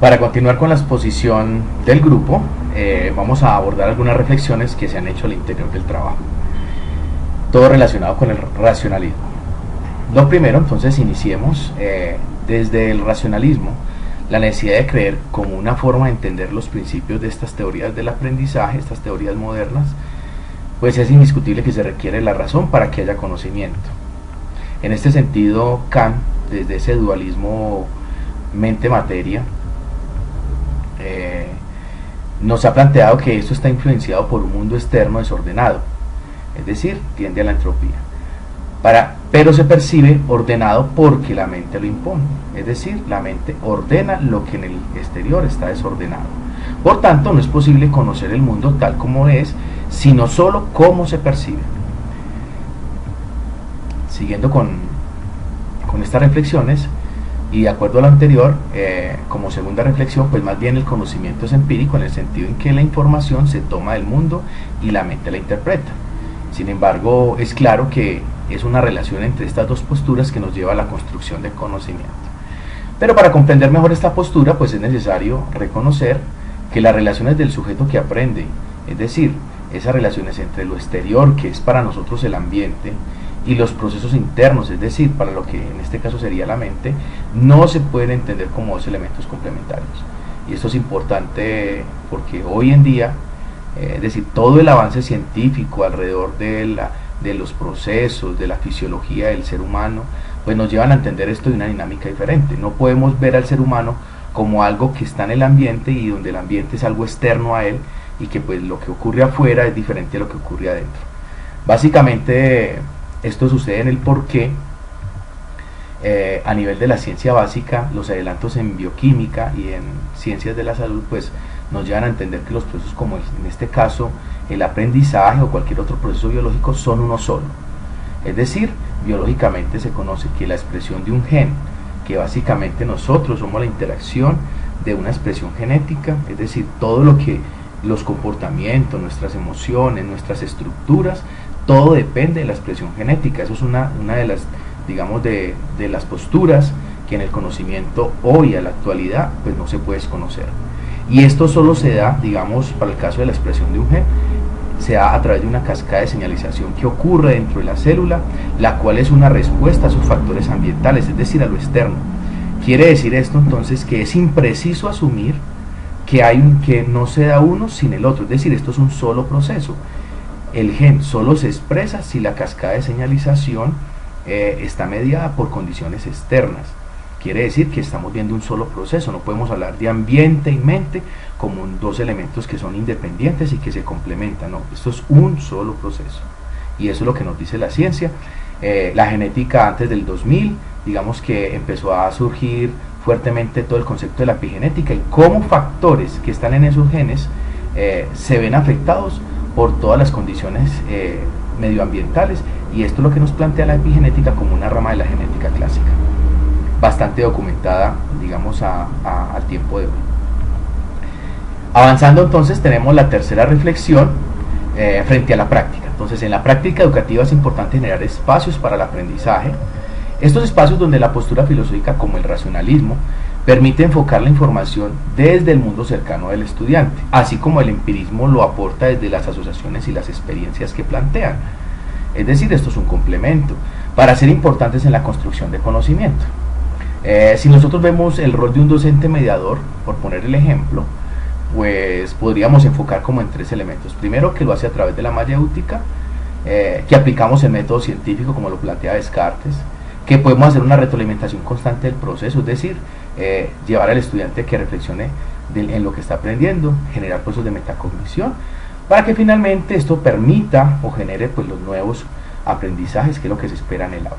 Para continuar con la exposición del grupo, vamos a abordar algunas reflexiones que se han hecho al interior del trabajo, todo relacionado con el racionalismo. Lo primero, entonces, iniciemos desde el racionalismo. La necesidad de creer como una forma de entender los principios de estas teorías del aprendizaje, estas teorías modernas, pues es indiscutible que se requiere la razón para que haya conocimiento. En este sentido, Kant, desde ese dualismo mente-materia, nos ha planteado que esto está influenciado por un mundo externo desordenado, es decir, tiende a la entropía, pero se percibe ordenado porque la mente lo impone, es decir, la mente ordena lo que en el exterior está desordenado. Por tanto, no es posible conocer el mundo tal como es, sino solo cómo se percibe. Siguiendo con estas reflexiones, y de acuerdo a lo anterior, como segunda reflexión, pues más bien el conocimiento es empírico en el sentido en que la información se toma del mundo y la mente la interpreta. Sin embargo, es claro que es una relación entre estas dos posturas que nos lleva a la construcción del conocimiento. Pero para comprender mejor esta postura, pues es necesario reconocer que las relaciones del sujeto que aprende, es decir, esas relaciones entre lo exterior, que es para nosotros el ambiente, y los procesos internos, es decir, para lo que en este caso sería la mente, no se pueden entender como dos elementos complementarios. Y esto es importante porque hoy en día, es decir, todo el avance científico alrededor de los procesos, de la fisiología del ser humano, pues nos llevan a entender esto de una dinámica diferente. No podemos ver al ser humano como algo que está en el ambiente y donde el ambiente es algo externo a él y que pues lo que ocurre afuera es diferente a lo que ocurre adentro. Básicamente esto sucede en el porqué a nivel de la ciencia básica, los adelantos en bioquímica y en ciencias de la salud pues nos llevan a entender que los procesos como en este caso el aprendizaje o cualquier otro proceso biológico son uno solo. Es decir, biológicamente se conoce que la expresión de un gen, que básicamente nosotros somos la interacción de una expresión genética, es decir, todo lo que los comportamientos, nuestras emociones, nuestras estructuras, todo depende de la expresión genética. Eso es una de las, digamos, de las posturas que en el conocimiento hoy a la actualidad pues no se puede desconocer. Y esto solo se da, digamos, para el caso de la expresión de un gen, se da a través de una cascada de señalización que ocurre dentro de la célula, la cual es una respuesta a sus factores ambientales, es decir, a lo externo. Quiere decir esto entonces que es impreciso asumir que no se da uno sin el otro, es decir, esto es un solo proceso. El gen solo se expresa si la cascada de señalización está mediada por condiciones externas. Quiere decir que estamos viendo un solo proceso, no podemos hablar de ambiente y mente como dos elementos que son independientes y que se complementan, no, esto es un solo proceso. Y eso es lo que nos dice la ciencia. La genética antes del 2000, digamos que empezó a surgir fuertemente todo el concepto de la epigenética y cómo factores que están en esos genes se ven afectados por todas las condiciones medioambientales, y esto es lo que nos plantea la epigenética como una rama de la genética clásica, bastante documentada, digamos, al tiempo de hoy. Avanzando entonces, tenemos la tercera reflexión frente a la práctica. Entonces, en la práctica educativa es importante generar espacios para el aprendizaje, estos espacios donde la postura filosófica como el racionalismo permite enfocar la información desde el mundo cercano del estudiante, así como el empirismo lo aporta desde las asociaciones y las experiencias que plantean. Es decir, esto es un complemento para ser importantes en la construcción de conocimiento. Si nosotros vemos el rol de un docente mediador, por poner el ejemplo, pues podríamos enfocar como en tres elementos. Primero, que lo hace a través de la mayéutica, que aplicamos el método científico como lo plantea Descartes, que podemos hacer una retroalimentación constante del proceso, es decir, llevar al estudiante a que reflexione en lo que está aprendiendo, generar procesos de metacognición, para que finalmente esto permita o genere pues los nuevos aprendizajes, que es lo que se espera en el aula.